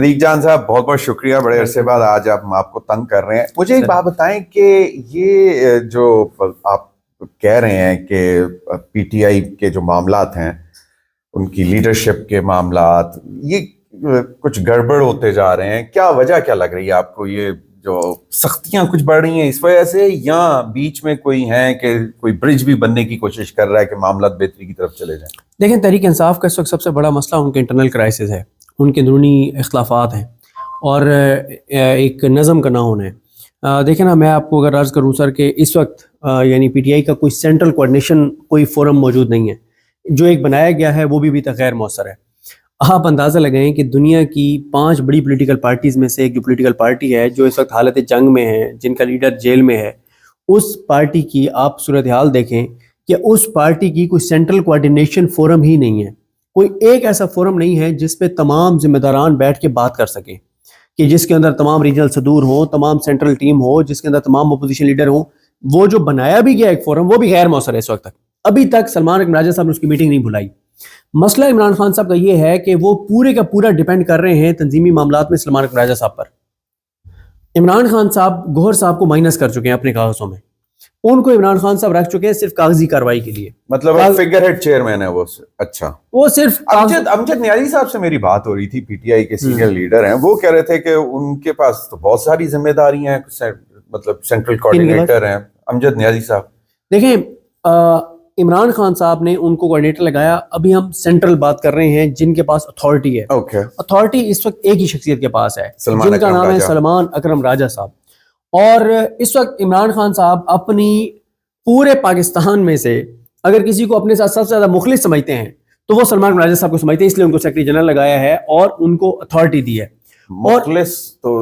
صدیق جان صاحب بہت بہت شکریہ، بڑے عرصے بعد آج ہم آپ کو تنگ کر رہے ہیں. مجھے ایک بات بتائیں کہ یہ جو آپ کہہ رہے ہیں کہ پی ٹی آئی کے جو معاملات ہیں، ان کی لیڈرشپ کے معاملات، یہ کچھ گڑبڑ ہوتے جا رہے ہیں، کیا وجہ کیا لگ رہی ہے آپ کو؟ یہ جو سختیاں کچھ بڑھ رہی ہیں اس وجہ سے، یا بیچ میں کوئی ہیں کہ کوئی برج بھی بننے کی کوشش کر رہا ہے کہ معاملات بہتری کی طرف چلے جائیں؟ دیکھیں، تحریک انصاف کا اس وقت سب سے بڑا مسئلہ ان کے انٹرنل کرائسس ہے، ان کے اندرونی اختلافات ہیں اور ایک نظم کا نہ ہونا ہے. دیکھیں نا، میں آپ کو اگر عرض کروں سر کہ اس وقت یعنی پی ٹی آئی کا کوئی سینٹرل کوارڈینیشن کوئی فورم موجود نہیں ہے. جو ایک بنایا گیا ہے وہ بھی تک غیر مؤثر ہے. آپ اندازہ لگائیں کہ دنیا کی 5 بڑی پولیٹیکل پارٹیز میں سے ایک جو پولیٹیکل پارٹی ہے جو اس وقت حالت جنگ میں ہے، جن کا لیڈر جیل میں ہے، اس پارٹی کی آپ صورتحال دیکھیں کہ اس پارٹی کی کوئی سینٹرل کوارڈینیشن فورم ہی نہیں ہے. کوئی ایک ایسا فورم نہیں ہے جس پہ تمام ذمہ داران بیٹھ کے بات کر سکیں، کہ جس کے اندر تمام ریجنل صدور ہوں، تمام سینٹرل ٹیم ہو، جس کے اندر تمام اپوزیشن لیڈر ہوں. وہ جو بنایا بھی گیا ایک فورم، وہ بھی غیر مؤثر ہے اس وقت تک. ابھی تک سلمان اکرم راجہ صاحب نے اس کی میٹنگ نہیں بلائی. مسئلہ عمران خان صاحب کا یہ ہے کہ وہ پورے کا پورا ڈیپینڈ کر رہے ہیں تنظیمی معاملات میں سلمان اکرم راجہ صاحب پر. عمران خان صاحب گوہر صاحب کو مائنس کر چکے ہیں اپنے کاغذوں میں، ان کو عمران خان صاحب رکھ چکے ہیں صرف کاغذی کارروائی کے لیے. مطلب فگر ہیڈ چیئرمین ہے وہ. اچھا، وہ صرف امجد نیازی صاحب سے میری بات ہو رہی تھی، پی ٹی آئی کے سینئر لیڈر ہیں، وہ کہہ رہے تھے کہ ان کے پاس تو بہت ساری ذمہ داریاں ہیں، مطلب سینٹرل کوارڈینیٹر ہیں امجد نیازی صاحب. دیکھیں، عمران خان صاحب نے ان کو کوارڈینیٹر لگایا. ابھی ہم سینٹرل بات کر رہے ہیں جن کے پاس اتھارٹی ہے. اتھارٹی اس وقت ایک ہی شخصیت کے پاس ہے جن کا نام ہے سلمان اکرم راجہ صاحب. اور اس وقت عمران خان صاحب اپنی پورے پاکستان میں سے اگر کسی کو اپنے ساتھ سب سے زیادہ مخلص سمجھتے ہیں تو وہ سلمان اکرم راجہ صاحب کو سمجھتے ہیں، اس لیے ان کو سیکرٹری جنرل لگایا ہے اور ان کو اتھارٹی دی ہے. مخلص تو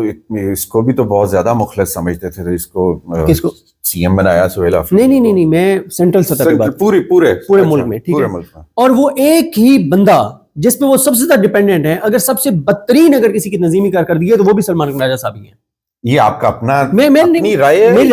اس کو بھی تو بہت زیادہ مخلص سمجھتے تھے، اس کو کس کو سی ایم بنایا سہیل آفریدی. نہیں، میں سینٹرل سطح پہ بات پورے ملک میں، ٹھیک ہے. اور وہ ایک ہی بندہ جس پہ وہ سب سے زیادہ ڈیپینڈنٹ ہے، اگر سب سے بدترین اگر کسی کی تنظیمی کارکردگی ہے تو وہ بھی سلمان اکرم راجہ صاحب ہی ہیں. یہ آپ کا اپنا اپنی رائے ہے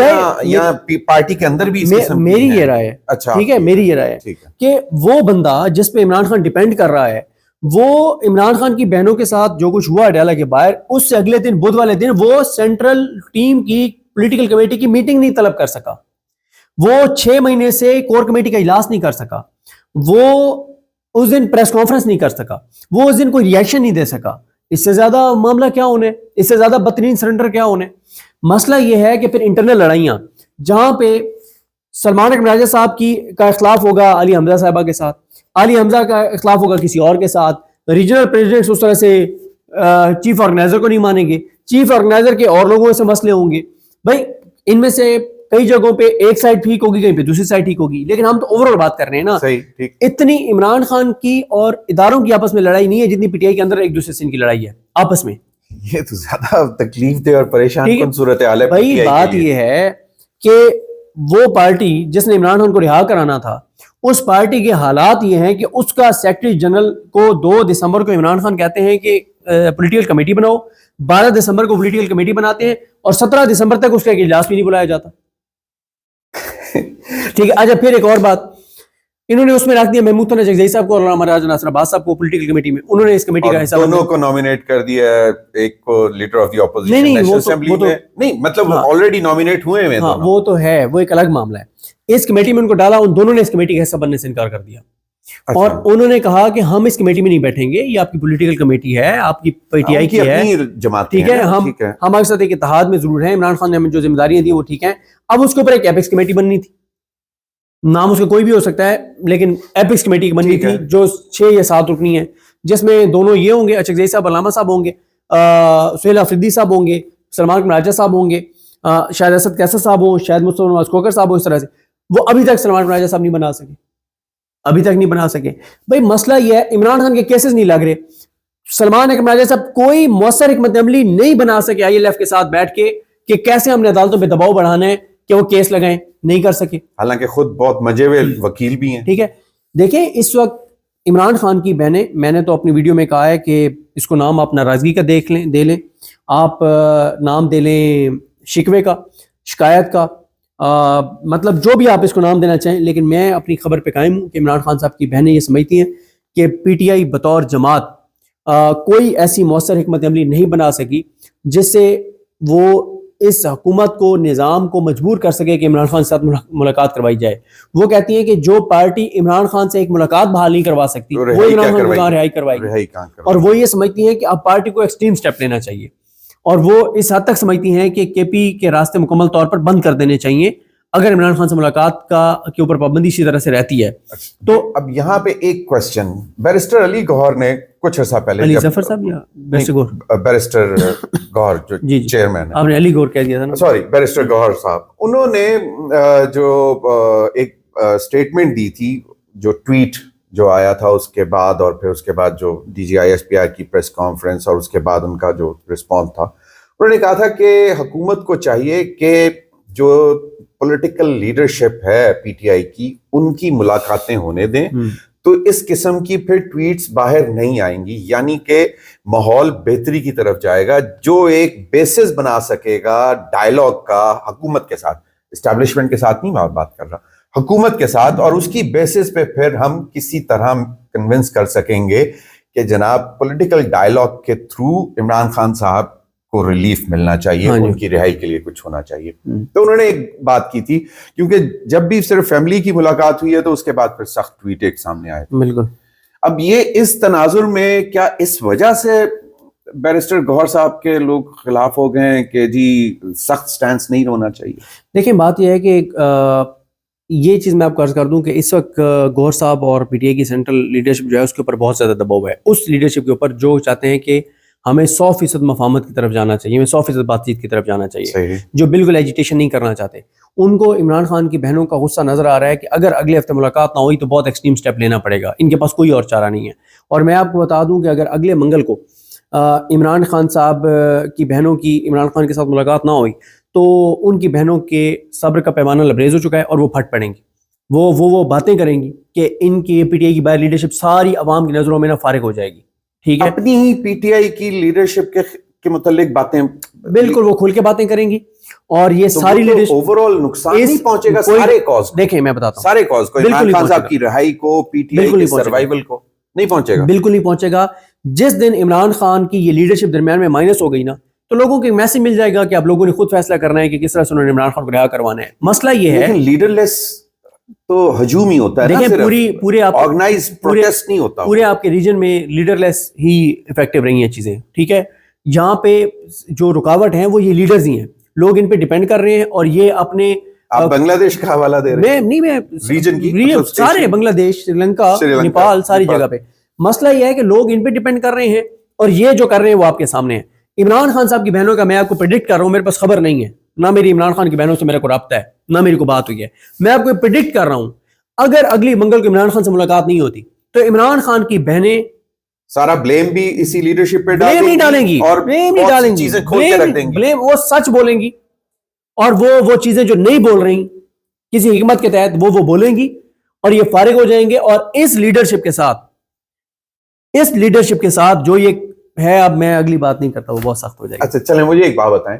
یا پارٹی کے اندر بھی؟ میری یہ رائے ہے. اچھا، ٹھیک ہے، میری یہ رائے ہے کہ وہ بندہ جس پہ عمران خان ڈیپینڈ کر رہا ہے، وہ عمران خان کی بہنوں کے ساتھ جو کچھ ہوا ڈالا کے باہر، اس سے اگلے دن بدھ والے دن وہ سینٹرل ٹیم کی پولیٹیکل کمیٹی کی میٹنگ نہیں طلب کر سکا. وہ 6 مہینے سے کور کمیٹی کا اجلاس نہیں کر سکا. وہ اس دن پریس کانفرنس نہیں کر سکا. وہ اس دن کوئی ریئیکشن نہیں دے سکا. اس سے زیادہ معاملہ کیا ہونے، اس سے زیادہ بدترین سرنڈر کیا ہونے. مسئلہ یہ ہے کہ پھر انٹرنل لڑائیاں جہاں پہ سلمان اکرم راجہ صاحب کا اختلاف ہوگا علی حمزہ صاحبہ کے ساتھ، علی حمزہ کا اختلاف ہوگا کسی اور کے ساتھ، ریجنل پریزیڈنٹس اس طرح سے چیف آرگنائزر کو نہیں مانیں گے، چیف آرگنائزر کے اور لوگوں سے مسئلے ہوں گے. بھائی ان میں سے کئی جگہوں پہ ایک سائڈ ٹھیک ہوگی، کہیں پہ دوسری سائڈ ٹھیک ہوگی، لیکن ہم تو اوورآل بات کر رہے ہیں نا. اتنی عمران خان کی اور اداروں کی آپس میں لڑائی نہیں ہے جتنی پی ٹی آئی کے اندر ایک دوسرے سے ان کی لڑائی ہے آپس میں. یہ تو زیادہ تکلیف دہ اور پریشان کن صورتحال ہے. بھائی بات یہ ہے کہ وہ پارٹی جس نے عمران خان کو رہا کرانا تھا، اس پارٹی کے حالات یہ ہیں کہ اس کا سیکرٹری جنرل کو 2 دسمبر کو عمران خان کہتے ہیں کہ پولیٹیکل کمیٹی بناؤ، 12 دسمبر کو پولیٹیکل کمیٹی بناتے ہیں اور 17 دسمبر تک اس کا ایک اجلاس بھی نہیں بلایا جاتا. ٹھیک ہے. اچھا، پھر ایک اور بات، انہوں نے اس میں رکھ دیا محمود ثنا چکزئی صاحب کو اور علامہ راز ناصر عباس صاحب کو پولیٹیکل کمیٹی میں. انہوں نے اس کمیٹی کا حصہ دونوں کو نامینیٹ کر دیا ہے، ایک کو leader of the opposition national assembly میں. نہیں مطلب آلریڈی نامینیٹ ہوئے ہیں. ہاں وہ تو ہے، وہ ایک الگ معاملہ ہے. اس کمیٹی میں ان کو ڈالا، ان دونوں نے اس کمیٹی کا حصہ بننے سے انکار کر دیا. اور انہوں نے کہا کہ ہم اس کمیٹی میں نہیں بیٹھیں گے، یہ آپ کی پولیٹیکل کمیٹی ہے، آپ کی پی ٹی آئی کی ہے، ٹھیک ہے. ہم ہمارے ساتھ ایک اتحاد میں ضرور ہیں، عمران خان نے ہمیں جو ذمہ داریاں دی وہ ٹھیک ہیں. اب اس کے اوپر ایک ایپکس کمیٹی بننی تھی، نام اس کا کوئی بھی ہو سکتا ہے، لیکن ایپکس کمیٹی بننی تھی جو 6 یا 7 رکنی ہے، جس میں دونوں یہ ہوں گے، چکزئی صاحب علامہ صاحب ہوں گے، سہیل آفریدی صاحب ہوں گے، سلمان اکرم راجہ صاحب ہوں گے، شاید اسد کیسر صاحب ہوں، شاید مصطفیٰ نواز کھوکھر صاحب ہوں. اس طرح سے وہ ابھی تک سلمان اکرم راجہ صاحب نہیں بنا سکے، ابھی تک نہیں بنا سکے. بھائی مسئلہ یہ ہے، عمران خان کے کیسز نہیں لگ رہے، سلمان اکرم راجہ صاحب کوئی مؤثر حکمت عملی نہیں بنا سکے آئی ایل ایف کے ساتھ بیٹھ کے کہ کیسے ہم نے عدالتوں پہ دباؤ بڑھانا ہے کہ وہ کیس لگائیں، نہیں کر سکے. حالانکہ خود بہت مجے ہوئے وکیل بھی ہیں. ٹھیک ہے. دیکھیں اس وقت عمران خان کی بہنیں، میں نے تو اپنی ویڈیو میں کہا ہے کہ اس کو نام آپ ناراضگی کا دے لیں، آپ نام دے لیں شکوے کا، شکایت کا، مطلب جو بھی آپ اس کو نام دینا چاہیں، لیکن میں اپنی خبر پہ قائم ہوں کہ عمران خان صاحب کی بہنیں یہ سمجھتی ہیں کہ پی ٹی آئی بطور جماعت کوئی ایسی مؤثر حکمت عملی نہیں بنا سکی جس سے وہ اس حکومت کو, نظام کو مجبور کر سکے کہ عمران خان کے ساتھ ملاقات کروائی جائے. وہ کہتی ہیں کہ جو پارٹی عمران خان سے ایک ملاقات بحال نہیں کروا سکتی وہ عمران خان کو کہاں رہائی کروائے. اور وہ یہ سمجھتی ہیں کہ اب پارٹی کو ایکسٹریم سٹیپ لینا چاہیے, اور وہ اس حد تک سمجھتی ہیں کہ کے پی کے راستے مکمل طور پر بند کر دینے چاہیے اگر عمران خان سے ملاقات کے اوپر پابندی اسی طرح سے رہتی ہے. تو اب یہاں پہ ایک کوشچن, بیرسٹر علی گوہر نے کچھ عرصہ پہلے, علی ظفر صاحب یا بیرسٹر گوہر جو چیئرمین آپ نے علی گوہر کہہ دیا تھا نا, سوری بیرسٹر گوہر صاحب, انہوں نے جو ایک اسٹیٹمنٹ دی تھی, جو ٹویٹ جو آیا تھا اس کے بعد, اور پھر اس کے بعد جو D G I S P R کی پریس کانفرنس, اور اس کے بعد ان کا جو رسپانس تھا, انہوں نے کہا تھا کہ حکومت کو چاہیے کہ جو پولیٹیکل لیڈرشپ ہے پی ٹی آئی کی, ان کی ملاقاتیں ہونے دیں, تو اس قسم کی پھر ٹویٹس باہر نہیں آئیں گی, یعنی کہ ماحول بہتری کی طرف جائے گا, جو ایک بیسس بنا سکے گا ڈائلاگ کا حکومت کے ساتھ, اسٹیبلشمنٹ کے ساتھ نہیں بات کر رہا, حکومت کے ساتھ, اور اس کی بیسس پہ پھر ہم کسی طرح کنونس کر سکیں گے کہ جناب پولیٹیکل ڈائلاگ کے تھرو عمران خان صاحب کو ریلیف ملنا چاہیے, ان کی رہائی کے لیے کچھ ہونا چاہیے. تو انہوں نے ایک بات کی تھی, کیونکہ جب بھی صرف فیملی کی ملاقات ہوئی ہے تو اس کے بعد پھر سخت ٹویٹ ایک سامنے آئے. بالکل. اب یہ اس تناظر میں کیا اس وجہ سے بیرسٹر گوہر صاحب کے لوگ خلاف ہو گئے ہیں کہ جی سخت سٹینس نہیں ہونا چاہیے؟ دیکھیں بات یہ ہے کہ یہ چیز میں آپ کو عرض کر دوں کہ اس وقت گوہر صاحب اور پی ٹی آئی کی سینٹرل لیڈرشپ جو ہے اس کے اوپر بہت زیادہ دباؤ ہے, اس لیڈرشپ کے اوپر جو چاہتے ہیں کہ ہمیں 100% مفاہمت کی طرف جانا چاہیے, ہمیں 100% بات چیت کی طرف جانا چاہیے, جو بالکل ایجیٹیشن نہیں کرنا چاہتے. ان کو عمران خان کی بہنوں کا غصہ نظر آ رہا ہے کہ اگر اگلے ہفتے ملاقات نہ ہوئی تو بہت ایکسٹریم سٹیپ لینا پڑے گا, ان کے پاس کوئی اور چارہ نہیں ہے. اور میں آپ کو بتا دوں کہ اگر اگلے منگل کو عمران خان صاحب کی بہنوں کی عمران خان کے ساتھ ملاقات نہ ہوئی تو ان کی بہنوں کے صبر کا پیمانہ لبریز ہو چکا ہے, اور وہ پھٹ پڑیں گی, وہ باتیں کریں گی کہ ان کی پی ٹی آئی کی باہر لیڈرشپ ساری عوام کی نظروں میں نہ فارغ ہو جائے گی. ٹھیک ہے, اپنی ہی پی ٹی آئی کی لیڈرشپ کے متعلق باتیں بالکل وہ کھل کے باتیں کریں گی, اور یہ ساری لیڈرشپ اوور آل نقصان نہیں پہنچے گا سارے کاز. دیکھیں میں بتاتا ہوں, سارے کاز کو, عمران خان صاحب کی رہائی کو, پی ٹی آئی کے سروائیول کو نہیں پہنچے گا, بالکل نہیں پہنچے گا. جس دن عمران خان کی یہ لیڈرشپ درمیان میں مائنس ہو گئی نا, تو لوگوں کو ایک میسج مل جائے گا کہ اب لوگوں نے خود فیصلہ کرنا ہے کہ کس طرح سے انہوں نے عمران خان کو رہا کروانا ہے. مسئلہ یہ ہے لیڈر لیس تو ہجوم ہی ہوتا ہے, دیکھیں پورے آرگنائز پروٹیسٹ نہیں ہوتا, پورے آپ کے ریجن میں لیڈر لیس ہی افیکٹو رہی ہیں چیزیں. ٹھیک ہے, یہاں پہ جو رکاوٹ ہیں وہ یہ لیڈرز ہی ہیں, لوگ ان پہ ڈیپینڈ کر رہے ہیں, اور یہ اپنے آپ بنگلہ دیش کا حوالہ دے رہے ہیں, میں ریجن کی سارے بنگلہ دیش, سری لنکا, نیپال, ساری جگہ پہ. مسئلہ یہ ہے کہ لوگ ان پہ ڈیپینڈ کر رہے ہیں, اور یہ جو کر رہے ہیں وہ آپ کے سامنے ہے. عمران خان صاحب کی بہنوں کا میں آپ کو پریڈکٹ کر رہا ہوں, میرے پاس خبر نہیں ہے, نہ میری عمران خان کی بہنوں سے میرا کوئی رابطہ ہے, نہ میری کوئی بات ہوئی ہے. میں آپ کو پریڈکٹ کر رہا ہوں اگر اگلی منگل کو عمران خان سے ملاقات نہیں ہوتی تو عمران خان کی بہنیں سارا بلیم بھی اسی لیڈرشپ پہ ڈالیں گی, اور چیزیں کھول کے رکھ دیں گی. بلیم وہ سچ بولیں گی, اور وہ چیزیں جو نہیں بول رہی کسی حکمت کے تحت وہ بولیں گی, اور یہ فارغ ہو جائیں گے. اور اس لیڈرشپ کے ساتھ جو یہ ہے, اب میں اگلی بات نہیں کرتا, وہ بہت سخت ہو جائے گی. اچھا چلیں مجھے ایک بات بتائیں,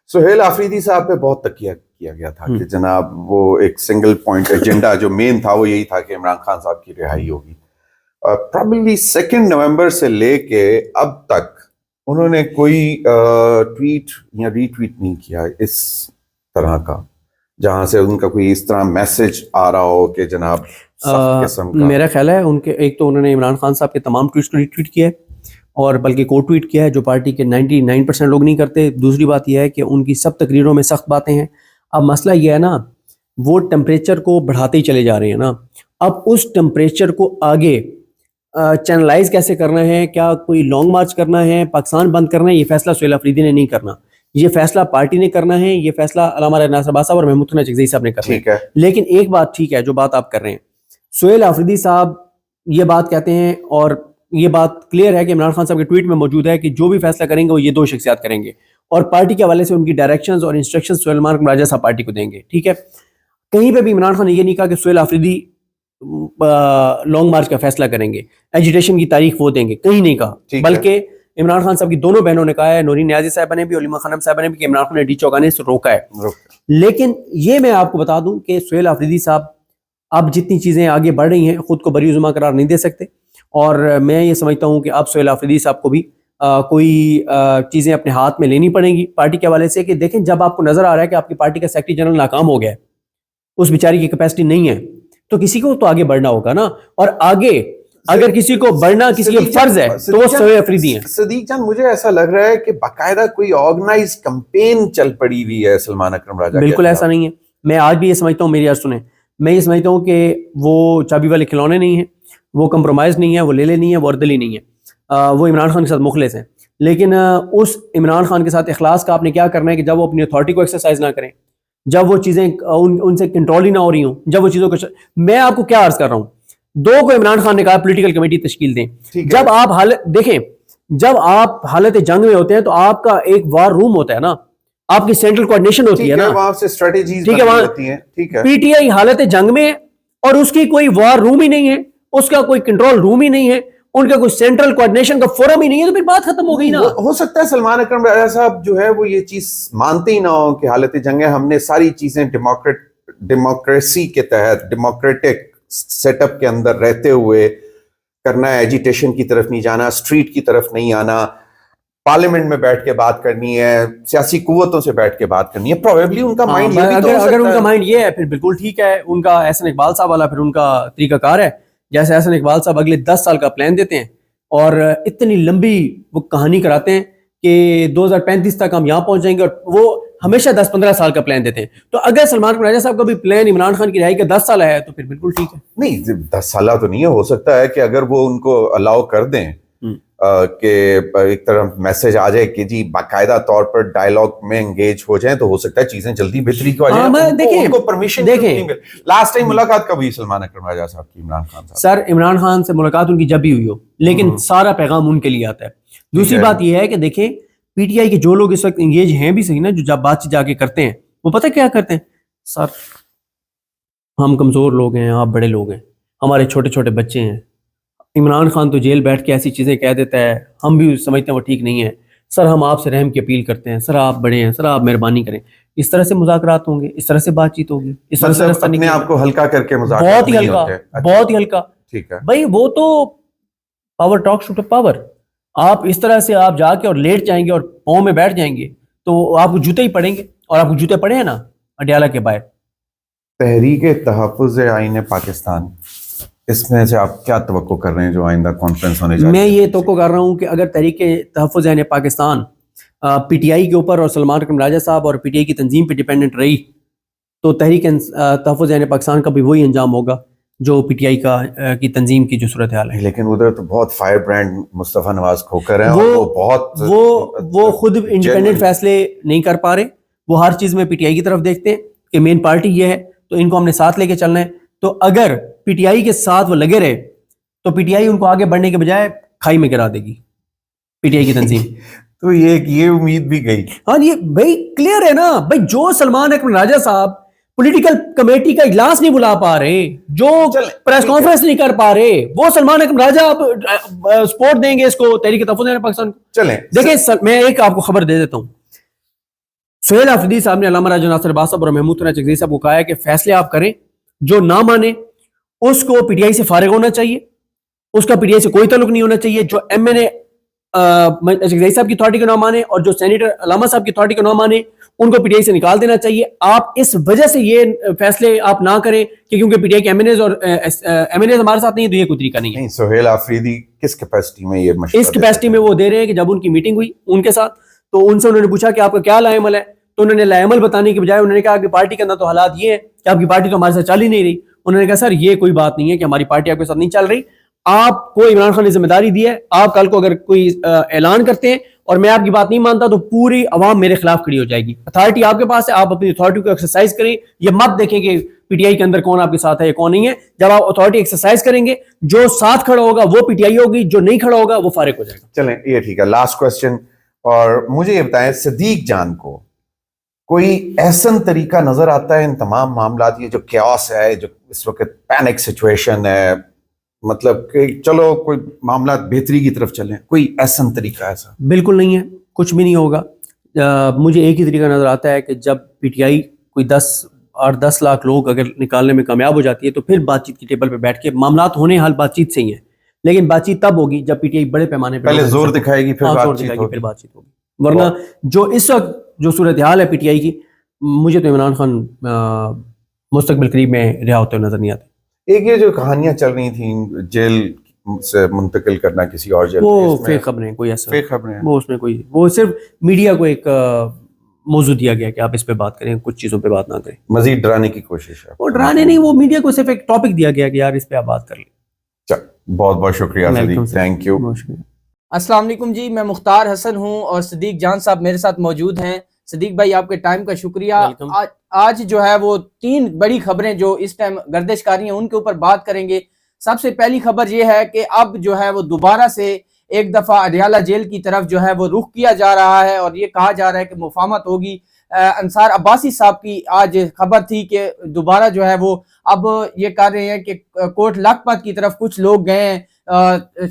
سہیل آفریدی صاحب پہ بہت تکیہ کیا گیا تھا کہ جناب وہ ایک سنگل پوائنٹ ایجنڈا جو مین تھا وہ یہی تھا کہ عمران خان صاحب کی رہائی ہوگی. پرابلی 2 نومبر سے لے کے اب تک انہوں نے کوئی ٹویٹ یا ری ٹویٹ نہیں کیا اس طرح کا, جہاں سے ان کا کوئی اس طرح میسج آ رہا ہو کہ جناب میرا خیال ہے ان کے ایک تو انہوں نے عمران خان صاحب کے تمام ٹویٹس کو ری ٹویٹ کیا ہے, اور بلکہ کو ٹویٹ کیا ہے, جو پارٹی کے 99% لوگ نہیں کرتے. دوسری بات یہ ہے کہ ان کی سب تقریروں میں سخت باتیں ہیں. اب مسئلہ یہ ہے نا, وہ ٹمپریچر کو بڑھاتے ہی چلے جا رہے ہیں نا, اب اس ٹمپریچر کو آگے چینلائز کیسے کرنا ہے, کیا کوئی لانگ مارچ کرنا ہے, پاکستان بند کرنا ہے, یہ فیصلہ سہیل آفریدی نے نہیں کرنا, یہ فیصلہ پارٹی نے کرنا ہے, یہ فیصلہ علامہ ناصر عباس صاحب اور محمود خان چکزئی صاحب نے کرنا ہے. لیکن ایک بات ٹھیک ہے, جو بات آپ کر رہے ہیں, سہیل آفریدی صاحب یہ بات کہتے ہیں, اور یہ بات کلیئر ہے کہ عمران خان صاحب کے ٹویٹ میں موجود ہے کہ جو بھی فیصلہ کریں گے وہ یہ 2 شخصیات کریں گے, اور پارٹی کے حوالے سے ان کی ڈائریکشنز اور انسٹرکشنز سہیل راجہ صاحب پارٹی کو دیں گے. ٹھیک ہے, کہیں پہ بھی عمران خان نے یہ نہیں کہا کہ سہیل آفریدی لانگ مارچ کا فیصلہ کریں گے, ایجیٹیشن کی تاریخ وہ دیں گے, کہیں نہیں کہا. بلکہ عمران خان صاحب کی دونوں بہنوں نے کہا ہے, نورین نیازی صاحبہ نے بھی, علیمہ خانم صاحبہ نے بھی, کہ عمران خان نے ڈی چوکانے سے روکا ہے. لیکن یہ میں آپ کو بتا دوں کہ سہیل آفریدی صاحب اب جتنی چیزیں آگے بڑھ رہی ہیں خود کو بری زماں قرار نہیں دے سکتے, اور میں یہ سمجھتا ہوں کہ اب سہیل آفریدی صاحب کو بھی کوئی چیزیں اپنے ہاتھ میں لینی پڑیں گی پارٹی کے حوالے سے، کہ دیکھیں جب آپ کو نظر آ رہا ہے کہ آپ کی پارٹی کا سیکرٹری جنرل ناکام ہو گیا ہے، اس بیچاری کی کیپیسٹی نہیں ہے، تو کسی کو تو آگے بڑھنا ہوگا نا، اور آگے اگر کسی کو بڑھنا کسی کا فرض ہے تو وہ سہیل آفریدی ہیں۔ صدیق جان، مجھے ایسا لگ رہا ہے کہ باقاعدہ کوئی آرگنائز کمپین چل پڑی ہوئی ہے سلمان اکرم راجہ۔ بالکل ایسا نہیں ہے، میں آج بھی یہ سمجھتا ہوں، میری عرض سنیں، میں یہ سمجھتا ہوں کہ وہ چابی والے کھلونے نہیں ہیں، وہ کمپرومائز نہیں ہے، وہ لے لے نہیں ہے، وہ اردلی نہیں ہے، وہ عمران خان کے ساتھ مخلص ہیں، لیکن اس عمران خان کے ساتھ اخلاص کا آپ نے کیا کرنا ہے کہ جب وہ اپنی اتھارٹی کو ایکسرسائز نہ کریں، جب وہ چیزیں ان سے کنٹرول ہی نہ ہو رہی ہوں، جب وہ چیزوں کو میں آپ کو کیا عرض کر رہا ہوں، دو کو عمران خان نے کہا پولیٹیکل کمیٹی تشکیل دیں، جب آپ دیکھیں جب آپ حالت جنگ میں ہوتے ہیں تو آپ کا ایک وار روم ہوتا ہے نا، آپ کی سینٹرل کوارڈینیشن ہوتی ہے نا، وہاں سے اسٹریٹجیز ٹھیک ہے، وہاں ہوتی ہیں، ٹھیک ہے، پی ٹی آئی حالت جنگ میں ہے اور اس کی کوئی وار روم ہی نہیں ہے، اس کا کوئی کنٹرول روم ہی نہیں ہے، ان کا کوئی سینٹرل کوارڈینیشن کا فورم ہی نہیں ہے، تو پھر بات ختم ہو گئی نا۔ ہو سکتا ہے سلمان اکرم راجہ صاحب جو ہے وہ یہ چیز مانتے ہی نہ ہو کہ حالت جنگ ہے، ہم نے ساری چیزیں ڈیموکریسی کے تحت، ڈیموکریٹک سیٹ اپ کے اندر رہتے ہوئے کرنا ہے، ایجیٹیشن کی طرف نہیں جانا، اسٹریٹ کی طرف نہیں آنا، پارلیمنٹ میں بیٹھ کے بات کرنی ہے، سیاسی قوتوں سے بیٹھ کے بات کرنی ہے۔ پروبیبلی ان کا مائنڈ یہ بھی تو ہو اگر سکتا ان کا ہے۔ مائنڈ یہ ہے پھر بالکل ٹھیک ہے، ان کا احسن اقبال صاحب والا پھر ان کا طریقہ کار ہے، جیسے احسن اقبال صاحب اگلے 10 سال کا پلان دیتے ہیں اور اتنی لمبی وہ کہانی کراتے ہیں کہ 2035 تک ہم یہاں پہنچ جائیں گے، اور وہ ہمیشہ 10-15 سال کا پلان دیتے ہیں۔ تو اگر سلمان راجہ صاحب کا بھی پلان عمران خان کی رہائی کا 10 سال ہے تو پھر بالکل ٹھیک ہے۔ نہیں 10 سالہ تو نہیں ہے، ہو سکتا ہے کہ اگر وہ ان کو الاؤ کر دیں کہ ایک طرح میسج آ جائے کہ جی باقاعدہ طور پر ڈائیلاگ میں انگیج ہو جائیں، تو ہو سکتا ہے چیزیں جلدی بہتری کو آ جائیں۔ ان کو پرمیشن دیکھیں، لاسٹ ٹائم ملاقات کب ہوئی سلمان اکرم راجہ صاحب کی عمران خان صاحب؟ سر عمران خان سے ملاقات ان کی جب بھی ہوئی ہو، لیکن سارا پیغام ان کے لیے آتا ہے۔ دوسری بات یہ ہے کہ دیکھیں پی ٹی آئی کے جو لوگ اس وقت انگیج ہیں بھی صحیح نا، جو جب بات چیت جا کے کرتے ہیں، وہ پتہ کیا کرتے ہیں، سر ہم کمزور لوگ ہیں، آپ بڑے لوگ ہیں، ہمارے چھوٹے چھوٹے بچے ہیں، عمران خان تو جیل بیٹھ کے ایسی چیزیں کہہ دیتا ہے، ہم بھی سمجھتے ہیں وہ ٹھیک نہیں ہے، سر ہم آپ سے رحم کی اپیل کرتے ہیں، سر آپ بڑے ہیں، سر آپ مہربانی کریں۔ اس طرح سے مذاکرات ہوں گے، اس طرح سے بات چیت ہوگی، اس طرح سے رستہ اپنے آپ کو ہلکا کر کے بہت ہی ہلکا، بہت ہی ہلکا۔ ٹھیک ہے بھائی وہ تو پاور ٹاک ٹو پاور، آپ اس طرح سے آپ جا کے اور لیٹ جائیں گے اور پاؤں میں بیٹھ جائیں گے تو آپ کو جوتے ہی پڑیں گے، اور آپ کو جوتے پڑے ہیں نا اڈیالہ کے باہر۔ تحریک تحفظ آئین پاکستان، اس میں سے آپ کیا توقع کر رہے ہیں جو آئندہ کانفرنس ہونے جا رہی ہے؟ میں یہ توقع کر رہا ہوں کہ اگر تحریک تحفظ آئین پاکستان پی ٹی آئی کے اوپر اور سلمان اکرم راجہ صاحب اور پی ٹی آئی کی تنظیم پہ ڈیپینڈنٹ رہی تو تحریک تحفظ آئین پاکستان کا بھی وہی انجام ہوگا جو پی ٹی آئی کی تنظیم کی جو صورتحال ہے۔ لیکن ادھر تو بہت فائر برانڈ مصطفیٰ نواز کھوکر ہیں، اور وہ بہت وہ خود انڈیپینڈنٹ فیصلے نہیں کر پا رہے، وہ ہر چیز میں پی ٹی آئی کی طرف دیکھتے ہیں کہ مین پارٹی یہ ہے تو ان کو ہم نے ساتھ لے کے چلنا ہے، تو اگر پی ٹی آئی کے ساتھ وہ لگے رہے تو پی ٹی آئی ان کو آگے بڑھنے کے بجائے کھائی میں گرا دے گی پی ٹی آئی کی تنظیم۔ تو یہ امید بھی گئی۔ ہاں یہ بھائی کلیئر ہے نا، بھائی جو سلمان اکرم راجہ صاحب پولیٹیکل کمیٹی کا اجلاس نہیں بلا پا رہے، جو پریس کانفرنس نہیں کر پا رہے، وہ سلمان اکرم راجہ آپ سپورٹ دیں گے اس کو تحریک تحفظ آئین پاکستان کو؟ چلیں دیکھیں میں ایک آپ کو خبر دے دیتا ہوں، سہیل آفریدی صاحب نے علامہ راجہ ناصر عباس صاحب اور محمود ثنا چکزئی صاحب کو کہا ہے کہ فیصلے آپ کریں، جو نہ مانے اس کو پی ٹی آئی سے فارغ ہونا چاہیے، اس کا پی ٹی آئی سے کوئی تعلق نہیں ہونا چاہیے، جو ایم این اے چکزئی صاحب کی اتھارٹی کو نہ مانے اور جو سینیٹر علامہ صاحب کی اتھارٹی کو نہ مانے ان کو پی ٹی آئی سے نکال دینا چاہیے۔ آپ اس وجہ سے یہ فیصلے آپ نہ کریں کہ کیونکہ پی ٹی آئی کے ایم این ایز اور ایم این ایز ہمارے ساتھ نہیں ہے، تو یہ کوئی طریقہ نہیں ہے۔ سہیل آفریدی کس کیپیسٹی میں یہ مشورہ؟ اس کیپیسٹی میں وہ دے رہے ہیں کہ جب ان کی میٹنگ ہوئی ان کے ساتھ تو ان سے انہوں نے پوچھا کہ آپ کا کیا لائے عمل ہے، تو انہوں نے لائے عمل بتانے کے بجائے انہوں نے کہا کہ پارٹی کے اندر تو حالات یہ ہیں کہ آپ کی پارٹی تو ہمارے ساتھ چل ہی نہیں رہی۔ انہوں نے کہا سر یہ کوئی بات نہیں ہے کہ ہماری پارٹی آپ کے ساتھ نہیں چل رہی، آپ کو عمران خان نے ذمہ داری دی ہے، آپ کل کو اگر کوئی اعلان کرتے ہیں اور میں آپ کی بات نہیں مانتا تو پوری عوام میرے خلاف کھڑی ہو جائے گی، اتھارٹی آپ کے پاس ہے، آپ اپنی اتھارٹی کو ایکسرسائز کریں، یہ مت دیکھیں کہ پی ٹی آئی کے اندر کون آپ کے ساتھ ہے یا کون نہیں ہے۔ جب آپ اتھارٹی ایکسرسائز کریں گے جو ساتھ کھڑا ہوگا وہ پی ٹی آئی ہوگی، جو نہیں کھڑا ہوگا وہ فارغ ہو جائے گا۔ چلیں یہ ٹھیک ہے، لاسٹ کوسچن، اور مجھے یہ بتائیں صدیق جان کو کوئی احسن طریقہ نظر آتا ہے ان تمام معاملات، یہ جو کیوس ہے، جو اس وقت پینک سچویشن ہے، مطلب کہ چلو کوئی معاملات بہتری کی طرف چلیں، کوئی احسن طریقہ ایسا؟ بالکل نہیں ہے، کچھ بھی نہیں ہوگا۔ مجھے ایک ہی طریقہ نظر آتا ہے کہ جب پی ٹی آئی کوئی 10 لاکھ لوگ اگر نکالنے میں کامیاب ہو جاتی ہے تو پھر بات چیت کی ٹیبل پہ بیٹھ کے معاملات ہونے حال بات چیت سے ہی ہیں، لیکن بات چیت تب ہوگی جب پی ٹی آئی بڑے پیمانے پہ پہلے زور دکھائے گی، پھر زور بات دکھائے چیت گی، ہوگی. پھر بات چیت ہوگی. ورنہ جو اس وقت جو صورتحال ہے پی ٹی آئی کی، مجھے تو عمران خان مستقبل قریب میں رہا ہوتے ہوئے نظر نہیں آتے. ایک یہ جو کہانیاں چل رہی تھیں جیل سے منتقل کرنا کسی اور جیل، وہ فیک خبریں، کوئی ایسا فیک خبریں ہیں. وہ اس میں کوئی، وہ صرف میڈیا کو ایک موضوع دیا گیا کہ آپ اس پہ بات کریں، کچھ چیزوں پہ بات نہ کریں. مزید ڈرانے کی کوشش ہے. وہ ڈرانے نہیں، وہ میڈیا کو صرف ایک ٹاپک دیا گیا کہ یار اس پہ آپ بات کر لیں. بہت بہت شکریہ صدیق، تھینک یو. بہت شکریہ. السلام علیکم جی، میں مختار حسن ہوں اور صدیق جان صاحب میرے ساتھ موجود ہیں. صدیق بھائی آپ کے ٹائم کا شکریہ. آج جو ہے وہ 3 بڑی خبریں جو اس ٹائم گردش کاری ہیں ان کے اوپر بات کریں گے. سب سے پہلی خبر یہ ہے کہ اب جو ہے وہ دوبارہ سے ایک دفعہ اڈیالہ جیل کی طرف جو ہے وہ رخ کیا جا رہا ہے اور یہ کہا جا رہا ہے کہ مفاہمت ہوگی. انصار عباسی صاحب کی آج خبر تھی کہ دوبارہ جو ہے وہ اب یہ کہہ رہے ہیں کہ کوٹ لکھپت کی طرف کچھ لوگ گئے ہیں،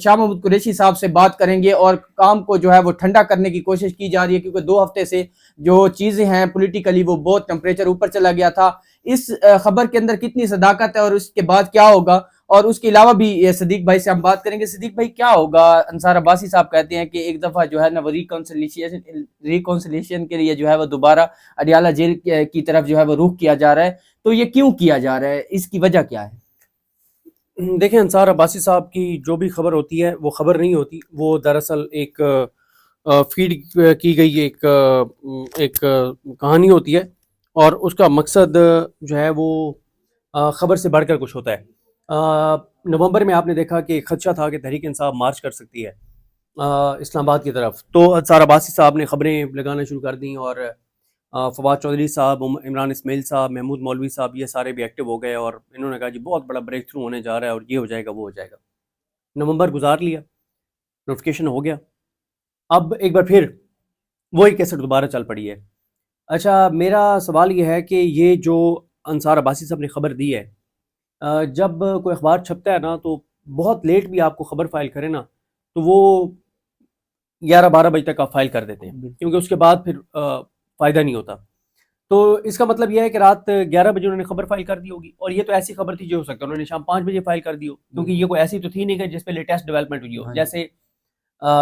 شاہ محمود قریشی صاحب سے بات کریں گے اور کام کو جو ہے وہ ٹھنڈا کرنے کی کوشش کی جا رہی ہے، کیونکہ 2 ہفتے سے جو چیزیں ہیں پولیٹیکلی وہ بہت ٹمپریچر اوپر چلا گیا تھا. اس خبر کے اندر کتنی صداقت ہے اور اس کے بعد کیا ہوگا، اور اس کے علاوہ بھی یہ صدیق بھائی سے ہم بات کریں گے. صدیق بھائی کیا ہوگا؟ انصار عباسی صاحب کہتے ہیں کہ ایک دفعہ جو ہے نا وہ ریکونسلیشن کے لیے جو ہے وہ دوبارہ اڈیالہ جیل کی طرف جو ہے وہ رخ کیا جا رہا ہے. تو یہ کیوں کیا جا رہا ہے، اس کی وجہ کیا ہے؟ دیکھیں، انصار عباسی صاحب کی جو بھی خبر ہوتی ہے وہ خبر نہیں ہوتی، وہ دراصل ایک فیڈ کی گئی ایک کہانی ہوتی ہے، اور اس کا مقصد جو ہے وہ خبر سے بڑھ کر کچھ ہوتا ہے. نومبر میں آپ نے دیکھا کہ خدشہ تھا کہ تحریک انصاف مارچ کر سکتی ہے اسلام آباد کی طرف، تو انصار عباسی صاحب نے خبریں لگانا شروع کر دیں، اور فواد چودھری صاحب، عمران اسماعیل صاحب، محمود مولوی صاحب، یہ سارے بھی ایکٹیو ہو گئے اور انہوں نے کہا جی بہت بڑا بریک تھرو ہونے جا رہا ہے اور یہ ہو جائے گا وہ ہو جائے گا. نومبر گزار لیا، نوٹیفیکیشن ہو گیا، اب ایک بار پھر وہی کیسٹ دوبارہ چل پڑی ہے. اچھا، میرا سوال یہ ہے کہ یہ جو انصار عباسی صاحب نے خبر دی ہے، جب کوئی اخبار چھپتا ہے نا تو بہت لیٹ بھی آپ کو خبر فائل کرے نا تو وہ 11-12 بجے تک آپ فائل کر دیتے ہیں، کیونکہ اس کے بعد پھر فائدہ نہیں ہوتا. تو اس کا مطلب یہ ہے کہ رات 11 بجے انہوں نے خبر فائل کر دی ہوگی، اور یہ تو ایسی خبر تھی جو ہو سکتا ہے انہوں نے شام 5 بجے فائل کر دی ہو، کیونکہ یہ کوئی ایسی تو تھی نہیں کہ جس پہ لیٹسٹ ڈیولپمنٹ ہوئی ہو. جیسے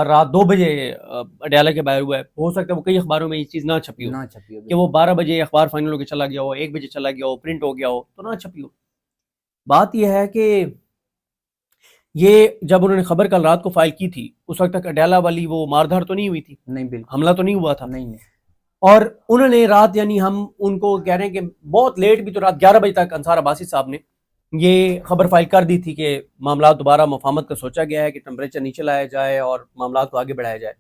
رات 2 بجے اڈیالہ کے باہر ہوا ہے، ہو سکتا ہے وہ کئی اخباروں میں یہ چیز نہ چھپی ہو کہ وہ 12 بجے اخبار فائنل ہو کے چلا گیا ہو، 1 بجے چلا گیا ہو، پرنٹ ہو گیا ہو تو نہ چھپی ہو. بات یہ ہے کہ یہ جب انہوں نے خبر کل رات کو فائل کی تھی اس وقت تک اڈیالہ والی وہ ماردھار تو نہیں ہوئی تھی، نہیں، بالکل حملہ تو نہیں ہوا تھا. نہیں. اور انہوں نے رات، یعنی ہم ان کو کہہ رہے ہیں کہ بہت لیٹ بھی، تو رات 11 بجے تک انصار عباسی صاحب نے یہ خبر فائل کر دی تھی کہ معاملات دوبارہ مفاہمت کا سوچا گیا ہے کہ ٹمپریچر نیچے لایا جائے اور معاملات کو آگے بڑھایا جائے.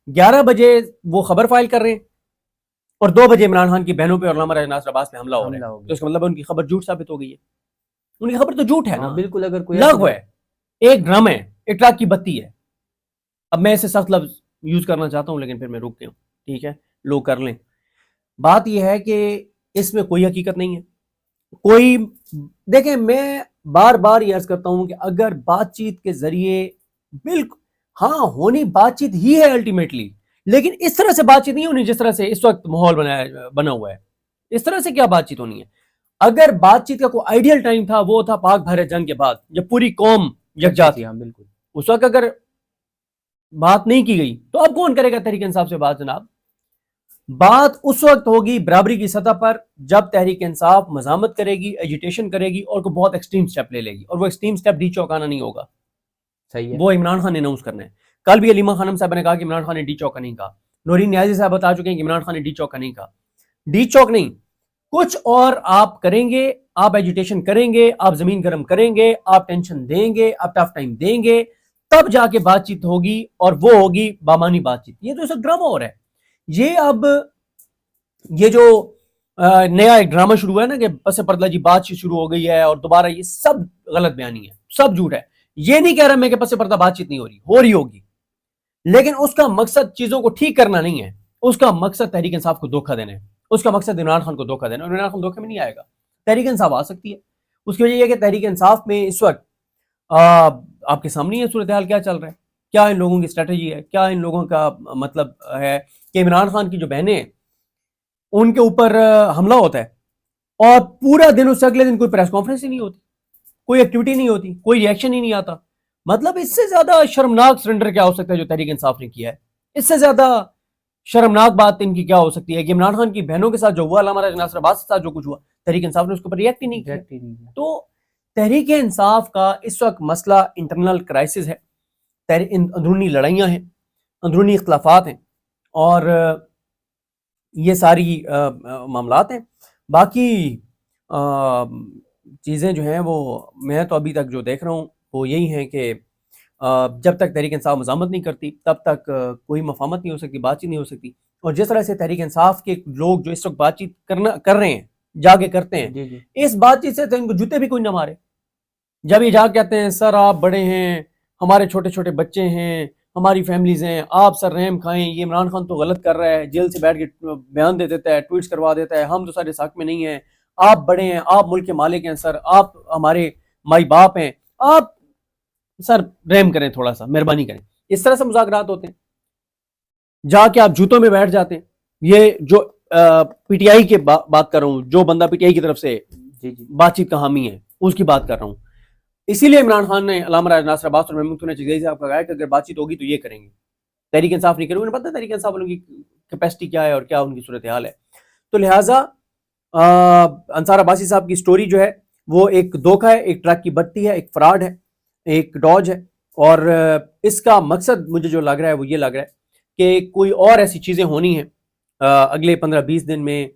11 بجے وہ خبر فائل کر رہے ہیں اور 2 بجے عمران خان کی بہنوں پہ اور علامہ ناصر عباس پہ حملہ ہو رہا ہے، تو اس کا مطلب ان کی خبر جھوٹ ثابت ہو گئی ہے. ان کی خبر تو جھوٹ ہے نا، بالکل. اگر کوئی لغو ہے، ایک ڈرم ہے، اطلاق کی بتی ہے. اب میں اسے سخت لفظ یوز کرنا چاہتا ہوں لیکن پھر میں روک گیا ہوں، ٹھیک ہے، لوگ کر لیں. بات یہ ہے کہ اس میں کوئی حقیقت نہیں ہے. کوئی، دیکھیں، میں بار بار یہ عرض کرتا ہوں کہ اگر بات چیت کے ذریعے، بالکل ہاں ہونی بات چیت ہی ہے الٹیمیٹلی، لیکن اس طرح سے بات چیت نہیں ہونی جس طرح سے اس وقت ماحول بنا ہوا ہے. اس طرح سے کیا بات چیت ہونی ہے؟ اگر بات چیت کا کوئی آئیڈیل ٹائم تھا وہ تھا پاک بھارت جنگ کے بعد جب پوری قوم یکجا تھی. بالکل. اس وقت اگر بات نہیں کی گئی تو اب کون کرے گا تحریک انصاف سے بات؟ جناب، بات اس وقت ہوگی برابری کی سطح پر جب تحریک انصاف مزاحمت کرے گی، ایجیٹیشن کرے گی اور کوئی بہت ایکسٹریم سٹیپ لے لے گی، اور وہ ایکسٹریم سٹیپ ڈی چوکانا نہیں ہوگا. صحیح ہے. وہ عمران خان نے اناؤنس کرنا ہے. کل بھی علیمہ خانم صاحب نے کہا کہ عمران خان نے ڈی چوکا نہیں کہا. نورین نیازی صاحب بتا چکے ہیں کہ عمران خان نے ڈی چوکا نہیں کہا. ڈی چوک نہیں، کچھ اور آپ کریں گے، آپ ایجیٹیشن کریں گے، آپ زمین گرم کریں گے، آپ ٹینشن دیں گے، آپ ٹف ٹائم دیں گے، تب جا کے بات چیت ہوگی، اور وہ ہوگی بامانی بات چیت. یہ تو ایسا ڈرامہ ہو رہا ہے. یہ اب یہ جو نیا ایک ڈرامہ شروع ہوا ہے نا کہ پس پردہ جی بات چیت شروع ہو گئی ہے اور دوبارہ، یہ سب غلط بیانی ہے، سب جھوٹ ہے. یہ نہیں کہہ رہا میں کہ پس پردہ بات چیت نہیں ہو رہی ہوگی، لیکن اس کا مقصد چیزوں کو ٹھیک کرنا نہیں ہے. اس کا مقصد تحریک انصاف کو دھوکہ دینا ہے. اس کا مقصد عمران خان کو دھوکہ دینا ہے. عمران خان دھوکے میں نہیں آئے گا. تحریک انصاف آ سکتی ہے. اس کی وجہ یہ ہے کہ تحریک انصاف میں اس وقت آپ کے سامنے یہ صورتحال کیا چل رہا ہے، کیا ان لوگوں کی اسٹریٹجی ہے، کیا ان لوگوں کا مطلب ہے کہ عمران خان کی جو بہنیں ہیں ان کے اوپر حملہ ہوتا ہے اور پورا دن اس سے اگلے دن کوئی پریس کانفرنس ہی نہیں ہوتی، کوئی ایکٹیویٹی نہیں ہوتی، کوئی ریئیکشن ہی نہیں آتا. مطلب اس سے زیادہ شرمناک سرنڈر کیا ہو سکتا ہے جو تحریک انصاف نے کیا ہے؟ اس سے زیادہ شرمناک بات ان کی کیا ہو سکتی ہے کہ عمران خان کی بہنوں کے ساتھ جو ہوا، علامہ راجہ ناصر عباس کے ساتھ جو کچھ ہوا، تحریک انصاف نے اس کے اوپر ریئیکٹ ہی نہیں کیا. تو تحریک انصاف کا اس وقت مسئلہ انٹرنل کرائسس ہے، اندرونی لڑائیاں ہیں، اندرونی اختلافات ہیں، اور یہ ساری معاملات ہیں. باقی چیزیں جو ہیں وہ میں تو ابھی تک جو دیکھ رہا ہوں وہ یہی ہیں کہ جب تک تحریک انصاف مزاحمت نہیں کرتی تب تک کوئی مفاہمت نہیں ہو سکتی، بات چیت نہیں ہو سکتی. اور جس طرح سے تحریک انصاف کے لوگ جو اس وقت بات چیت کر رہے ہیں، جا کے کرتے ہیں، اس بات چیت سے تو ان کو جوتے بھی کوئی نہ مارے. جب یہ جا کے کہتے ہیں سر آپ بڑے ہیں، ہمارے چھوٹے چھوٹے بچے ہیں، ہماری فیملیز ہیں، آپ سر رحم کھائیں، یہ عمران خان تو غلط کر رہا ہے، جیل سے بیٹھ کے بیان دے دیتا ہے، ٹویٹس کروا دیتا ہے، ہم تو سارے حق میں نہیں ہیں، آپ بڑے ہیں، آپ ملک کے مالک ہیں سر، آپ ہمارے مائی باپ ہیں، آپ سر رحم کریں، تھوڑا سا مہربانی کریں. اس طرح سے مذاکرات ہوتے ہیں. جا کے آپ جوتوں میں بیٹھ جاتے ہیں. یہ جو پی ٹی آئی کے بات کر رہا ہوں، جو بندہ پی ٹی آئی کی طرف سے بات چیت کا حامی ہے اس کی بات کر رہا ہوں. اسی لیے عمران خان نے علامہ راجہ ناصر عباس اور محمود چغیری صاحب کو کہا کہ اگر بات چیت ہوگی تو یہ کریں گے، تحریک انصاف نہیں کریں گے. انہیں پتہ ہے تحریک انصاف والوں کی کیپیسٹی کیا ہے اور کیا ان کی صورتحال ہے. تو لہٰذا انصار عباسی صاحب کی سٹوری جو ہے وہ ایک دھوکہ ہے، ایک ٹرک کی بتی ہے، ایک فراڈ ہے، ایک ڈاج ہے. اور اس کا مقصد مجھے جو لگ رہا ہے وہ یہ لگ رہا ہے کہ کوئی اور ایسی چیزیں ہونی ہیں اگلے 15-20 دن میں،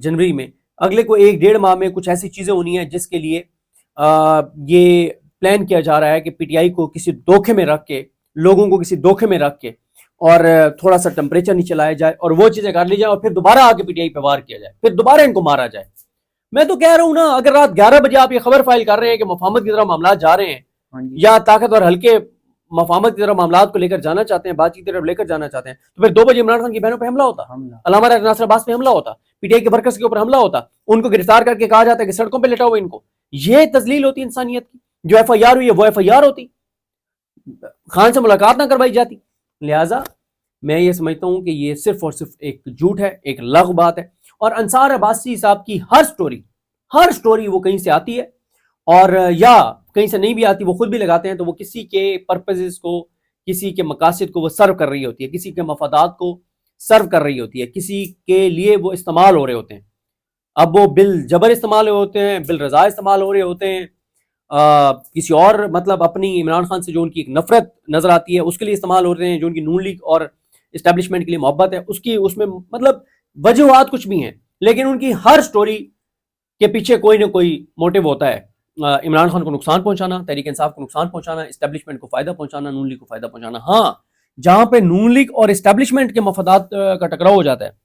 جنوری میں، اگلے کو 1-1.5 ماہ میں کچھ ایسی چیزیں ہونی ہیں جس کے لیے یہ پلان کیا جا رہا ہے کہ پی ٹی آئی کو کسی دھوکے میں رکھ کے، لوگوں کو کسی دھوکے میں رکھ کے، اور تھوڑا سا ٹمپریچر نیچے لایا جائے اور وہ چیزیں کر لی جائیں اور پھر دوبارہ آ کے پی ٹی آئی پہ وار کیا جائے، پھر دوبارہ ان کو مارا جائے. میں تو کہہ رہا ہوں نا، اگر رات 11 بجے آپ یہ خبر فائل کر رہے ہیں کہ مفاہمت کی طرح معاملات جا رہے ہیں یا طاقت اور ہلکے مفاہمت کی طرح معاملات کو لے کر جانا چاہتے ہیں، بات چیت کی طرف لے کر جانا چاہتے ہیں، تو پھر 2 بجے عمران خان کی بہنوں پہ حملہ ہوتا، علامہ راجہ ناصر عباس پہ حملہ ہوتا، پی ٹی آئی کے ورکرز کے اوپر حملہ ہوتا، ان کو گرفتار کر کے کہا جاتا ہے کہ سڑکوں پہ لٹا ہوا ان کو. یہ تذلیل ہوتی انسانیت کی. جو ایف آئی آر ہوئی ہے وہ ایف آئی آر ہوتی، خان سے ملاقات نہ کروائی جاتی. لہٰذا میں یہ سمجھتا ہوں کہ یہ صرف اور صرف ایک جھوٹ ہے، ایک لغو بات ہے. اور انصار عباسی صاحب کی ہر سٹوری وہ کہیں سے آتی ہے، اور یا کہیں سے نہیں بھی آتی، وہ خود بھی لگاتے ہیں، تو وہ کسی کے پرپزز کو، کسی کے مقاصد کو وہ سرو کر رہی ہوتی ہے، کسی کے مفادات کو سرو کر رہی ہوتی ہے، کسی کے لیے وہ استعمال ہو رہے ہوتے ہیں. اب وہ بل جبر استعمال ہوتے ہیں، بل رضا استعمال ہو رہے ہوتے ہیں، کسی اور مطلب اپنی عمران خان سے جو ان کی ایک نفرت نظر آتی ہے اس کے لیے استعمال ہو رہے ہیں، جو ان کی نون لیگ اور اسٹیبلشمنٹ کے لیے محبت ہے اس میں مطلب وجوہات کچھ بھی ہیں، لیکن ان کی ہر سٹوری کے پیچھے کوئی نہ کوئی موٹیو ہوتا ہے. عمران خان کو نقصان پہنچانا، تحریک انصاف کو نقصان پہنچانا، اسٹیبلشمنٹ کو فائدہ پہنچانا، نون لیگ کو فائدہ پہنچانا. ہاں، جہاں پہ نون لیگ اور اسٹیبلشمنٹ کے مفادات کا ٹکراؤ ہو جاتا ہے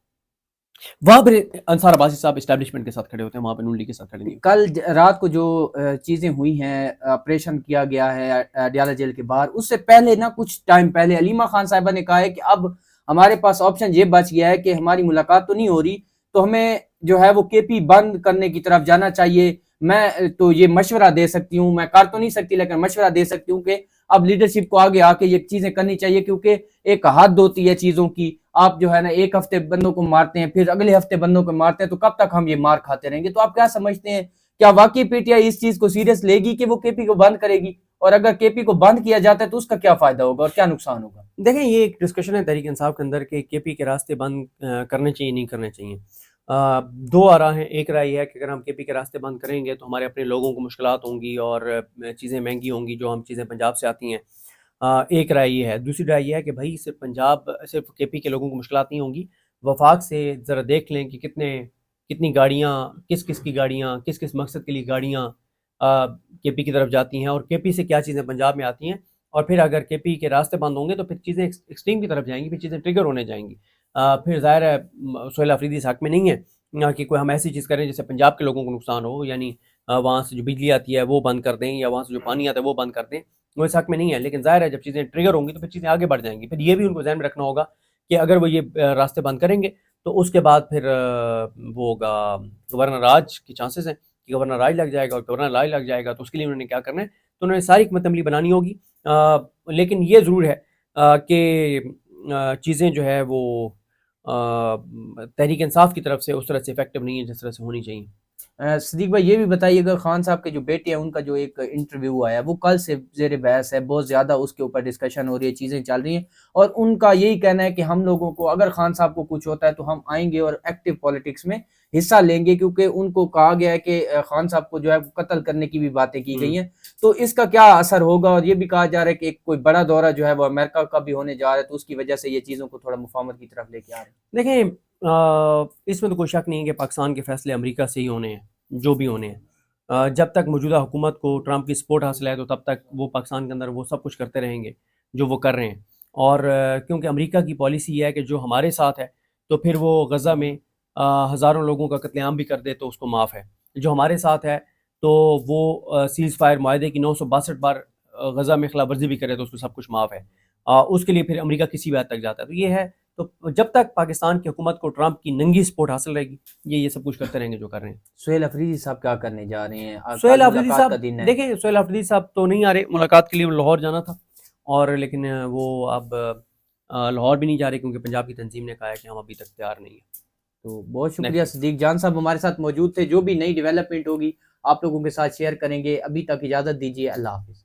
وہاں پہ انصار عباسی صاحب اسٹیبلشمنٹ کے ساتھ کھڑے ہوتے ہیں، وہاں پہ نون لیگ کے ساتھ کھڑے نہیں. کل رات کو جو چیزیں ہوئی ہیں، آپریشن کیا گیا ہے اڈیالہ جیل کے باہر، اس سے پہلے نا کچھ ٹائم پہلے علیمہ خان صاحبہ نے کہا ہے کہ اب ہمارے پاس آپشن یہ بچ گیا ہے کہ ہماری ملاقات تو نہیں ہو رہی، تو ہمیں جو ہے وہ کے پی بند کرنے کی طرف جانا چاہیے. میں تو یہ مشورہ دے سکتی ہوں، میں کر تو نہیں سکتی لیکن مشورہ دے سکتی ہوں کہ اب لیڈرشپ کو آگے آ کے یہ چیزیں کرنی چاہیے، کیونکہ ایک حد ہوتی ہے چیزوں کی. آپ جو ہے نا ایک ہفتے بندوں کو مارتے ہیں، پھر اگلے ہفتے بندوں کو مارتے ہیں، تو کب تک ہم یہ مار کھاتے رہیں گے؟ تو آپ کیا سمجھتے ہیں، کیا واقعی پی ٹی آئی اس چیز کو سیریس لے گی کہ وہ کے پی کو بند کرے گی؟ اور اگر کے پی کو بند کیا جاتا ہے تو اس کا کیا فائدہ ہوگا اور کیا نقصان ہوگا؟ دیکھیں، یہ ایک ڈسکشن ہے تحریک انصاف کے اندر کہ کے پی کے راستے بند کرنے چاہیے نہیں کرنے چاہیے. 2 آراء ہیں. ایک رائے یہ ہے کہ اگر ہم کے پی کے راستے بند کریں گے تو ہمارے اپنے لوگوں کو مشکلات ہوں گی اور چیزیں مہنگی ہوں گی جو ہم چیزیں پنجاب سے آتی ہیں. ایک رائے یہ ہے. دوسری رائے یہ ہے کہ بھائی صرف کے پی کے لوگوں کو مشکلات نہیں ہوں گی، وفاق سے ذرا دیکھ لیں کہ کتنی گاڑیاں، کس کی گاڑیاں، کس مقصد کے لیے گاڑیاں کے پی کی طرف جاتی ہیں اور کے پی سے کیا چیزیں پنجاب میں آتی ہیں. اور پھر اگر کے پی کے راستے بند ہوں گے تو پھر چیزیں ایکسٹریم کی طرف جائیں گی، پھر چیزیں ٹریگر ہونے جائیں گی. پھر ظاہر ہے سہیل آفریدی اس حق میں نہیں ہے کہ کوئی ہم ایسی چیز کریں جس سے پنجاب کے لوگوں کو نقصان ہو، یعنی وہاں سے جو بجلی آتی ہے وہ بند کر دیں یا وہاں سے جو پانی آتا ہے وہ بند کر دیں. وہ اس حق میں نہیں ہے، لیکن ظاہر ہے جب چیزیں ٹریگر ہوں گی تو پھر چیزیں آگے بڑھ جائیں گی. پھر یہ بھی ان کو ذہن میں رکھنا ہوگا کہ اگر وہ یہ راستے بند کریں گے تو اس کے بعد پھر وہ ہوگا گورنر راج کی چانسز ہیں کہ گورنر راج لگ جائے گا، اور گورنر راج لگ جائے گا تو اس کے لیے انہوں نے کیا کرنا ہے، تو انہوں نے ساری حکمت عملی بنانی ہوگی. لیکن یہ ضرور ہے کہ چیزیں جو ہے وہ تحریک انصاف کی طرف سے اس طرح سے افیکٹو نہیں ہے جس طرح سے ہونی چاہیے. صدیق بھائی یہ بھی بتائیے گا، خان صاحب کے جو بیٹے ہیں ان کا جو ایک انٹرویو آیا وہ کل سے زیر بحث ہے، بہت زیادہ اس کے اوپر ڈسکشن ہو رہی ہے، چیزیں چل رہی ہیں، اور ان کا یہی کہنا ہے کہ ہم لوگوں کو اگر خان صاحب کو کچھ ہوتا ہے تو ہم آئیں گے اور ایکٹیو پالیٹکس میں حصہ لیں گے، کیونکہ ان کو کہا گیا ہے کہ خان صاحب کو جو ہے قتل کرنے کی بھی باتیں کی گئی ہیں، تو اس کا کیا اثر ہوگا؟ اور یہ بھی کہا جا رہا ہے کہ ایک کوئی بڑا دورہ جو ہے وہ امریکہ کا بھی ہونے جا رہا ہے، تو اس کی وجہ سے یہ چیزوں کو تھوڑا مفاہمت کی طرف لے کے آ رہے ہیں۔ دیکھیں اس میں تو کوئی شک نہیں ہے کہ پاکستان کے فیصلے امریکہ سے ہی ہونے ہیں، جو بھی ہونے ہیں۔ جب تک موجودہ حکومت کو ٹرمپ کی سپورٹ حاصل ہے تو تب تک وہ پاکستان کے اندر وہ سب کچھ کرتے رہیں گے جو وہ کر رہے ہیں، اور کیونکہ امریکہ کی پالیسی یہ ہے کہ جو ہمارے ساتھ ہے تو پھر وہ غزہ میں ہزاروں لوگوں کا قتل عام بھی کر دے تو اس کو معاف ہے، جو ہمارے ساتھ ہے تو وہ سیز فائر معاہدے کی 962 بار غزہ میں خلاف ورزی بھی کرے تو اس کو سب کچھ معاف ہے، اس کے لیے پھر امریکہ کسی بھی حد تک جاتا ہے۔ تو یہ ہے، تو جب تک پاکستان کی حکومت کو ٹرمپ کی ننگی سپورٹ حاصل رہے گی یہ سب کچھ کرتے رہیں گے جو کر رہے ہیں۔ سہیل افریدی صاحب کیا کرنے جا رہے ہیں؟ سہیل کل آفریدی ملاقات صاحب کا دن ہے۔ دیکھیں، سہیل آفریدی صاحب تو نہیں آ رہے، ملاقات کے لیے لاہور جانا تھا، اور لیکن وہ اب لاہور بھی نہیں جا رہے کیونکہ پنجاب کی تنظیم نے کہا ہے کہ ہم ابھی تک تیار نہیں ہیں۔ تو بہت شکریہ صدیق جان صاحب ہمارے ساتھ موجود تھے، جو بھی نئی ڈیولپمنٹ ہوگی آپ لوگوں کے ساتھ شیئر کریں گے۔ ابھی تک اجازت دیجیے، اللہ حافظ۔